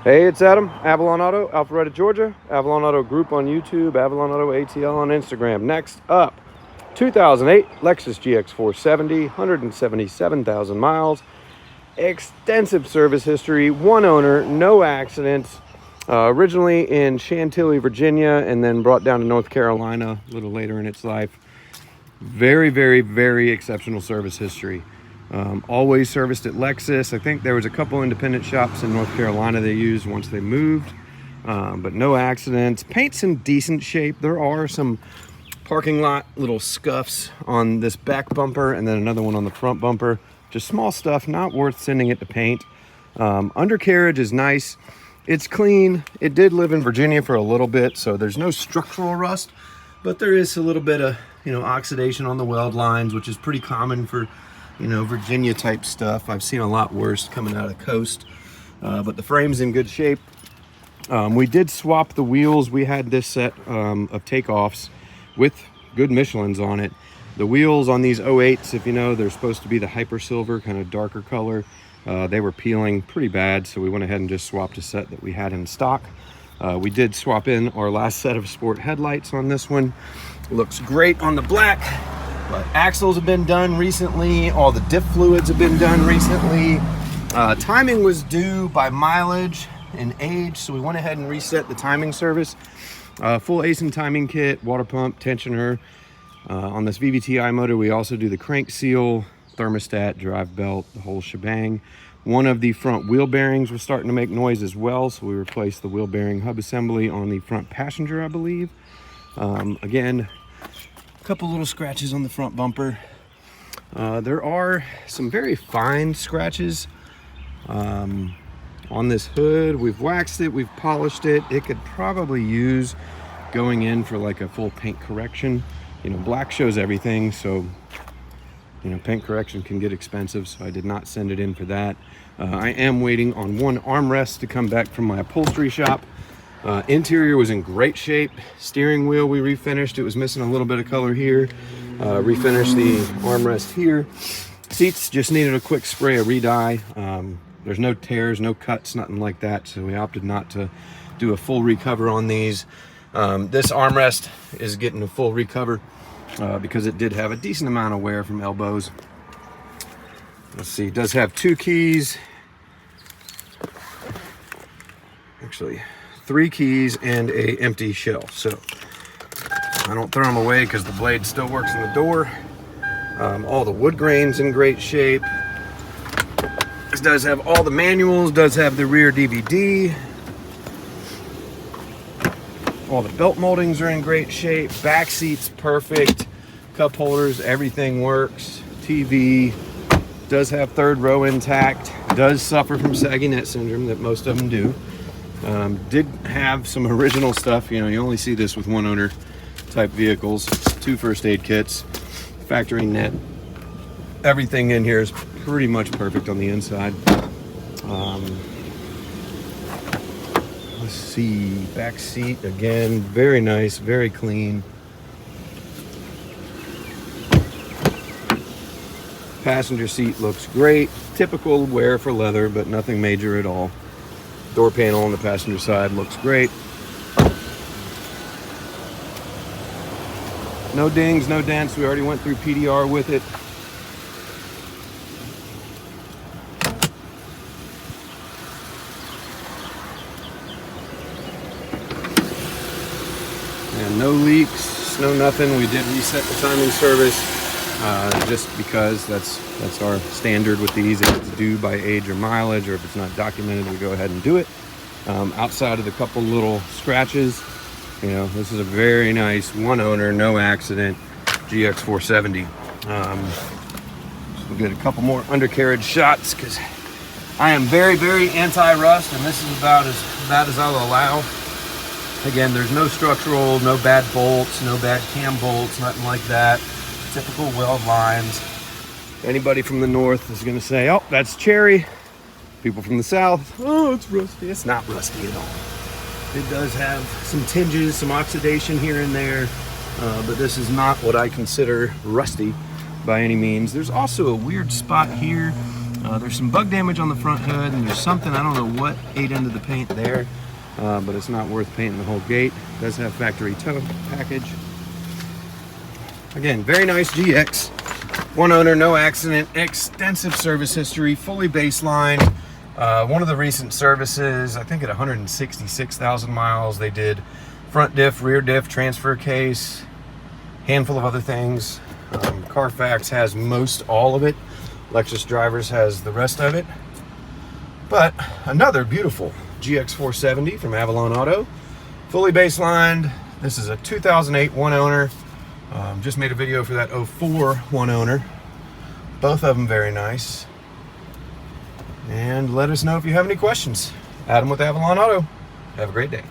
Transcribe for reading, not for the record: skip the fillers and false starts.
Hey, it's Adam, Avalon Auto, Alpharetta, Georgia. Avalon Auto Group on YouTube, Avalon Auto ATL on Instagram. Next up, 2008 Lexus GX470, 177,000 miles, extensive service history, one owner, no accidents. Originally in Chantilly, Virginia, and then brought down to North Carolina a little later in its life. Very, very, very exceptional service history. Always serviced at Lexus. I think there was a couple independent shops in North Carolina they used once they moved, but no accidents. Paint's in decent shape. There are some parking lot little scuffs on this back bumper and then another one on the front bumper. Just small stuff, not worth sending it to paint. Undercarriage is nice. It's clean. It did live in Virginia for a little bit, so there's no structural rust, but there is a little bit of, oxidation on the weld lines, which is pretty common for, Virginia type stuff. I've seen a lot worse coming out of the coast, but the frame's in good shape. We did swap the wheels. We had this set of takeoffs with good Michelins on it. The wheels on these 08s, if you know, they're supposed to be the hyper silver, kind of darker color. They were peeling pretty bad, so we went ahead and just swapped a set that we had in stock. We did swap in our last set of sport headlights on this one. Looks great on the black, but axles have been done recently. All the diff fluids have been done recently. Timing was due by mileage and age, so we went ahead and reset the timing service. Full ASIN timing kit, water pump, tensioner. On this VVTi motor, we also do the crank seal, thermostat, drive belt, the whole shebang. One of the front wheel bearings was starting to make noise as well, so we replaced the wheel bearing hub assembly on the front passenger, I believe. Again, a couple little scratches on the front bumper. There are some very fine scratches on this hood. We've waxed it, we've polished it. It could probably use going in for like a full paint correction. Black shows everything, so paint correction can get expensive, so I did not send it in for that. I am waiting on one armrest to come back from my upholstery shop. Interior was in great shape. Steering wheel we refinished. It was missing a little bit of color here. Refinished the armrest here. Seats just needed a quick spray of re-dye. There's no tears, no cuts, nothing like that, so we opted not to do a full recover on these. This armrest is getting a full recover because it did have a decent amount of wear from elbows. Let's see, it does have 2 keys. Actually, 3 keys and a empty shell. So I don't throw them away because the blade still works in the door. All the wood grain's in great shape. This does have all the manuals, does have the rear DVD. All the belt moldings are in great shape. Back seat's perfect. Cup holders, everything works. TV does have 3rd row intact. Does suffer from saggy net syndrome that most of them do. Did have some original stuff. You only see this with one owner type vehicles. 2 first aid kits, factory net. Everything in here is pretty much perfect on the inside. Let's see, back seat again, very nice, very clean. Passenger seat looks great. Typical wear for leather, but nothing major at all. Door panel on the passenger side looks great. No dings, no dents. We already went through PDR with it. And no leaks, no nothing. We did reset the timing service just because that's our standard with these. If it's due by age or mileage, or if it's not documented, we go ahead and do it. Outside of the couple little scratches, this is a very nice one owner, no accident GX470. So we'll get a couple more undercarriage shots because I am very, very anti-rust, and this is about as bad as I'll allow. Again, there's no structural, no bad bolts, no bad cam bolts, nothing like that. Typical weld lines. Anybody from the north is going to say, oh, that's cherry. People from the south, oh, it's rusty. It's not rusty at all. It does have some tinges, some oxidation here and there, but this is not what I consider rusty by any means. There's also a weird spot here There's some bug damage on the front hood, and there's something, I don't know what ate into the paint there, but it's not worth painting the whole gate. It does have factory tow package. Again, very nice GX. One owner, no accident, extensive service history, fully baseline. One of the recent services, I think at 166,000 miles, they did front diff, rear diff, transfer case, handful of other things. Carfax has most all of it. Lexus Drivers has the rest of it. But another beautiful GX470 from Avalon Auto, fully baselined. This is a 2008 one owner. Just made a video for that 04 one owner. Both of them very nice. And let us know if you have any questions. Adam with Avalon Auto. Have a great day.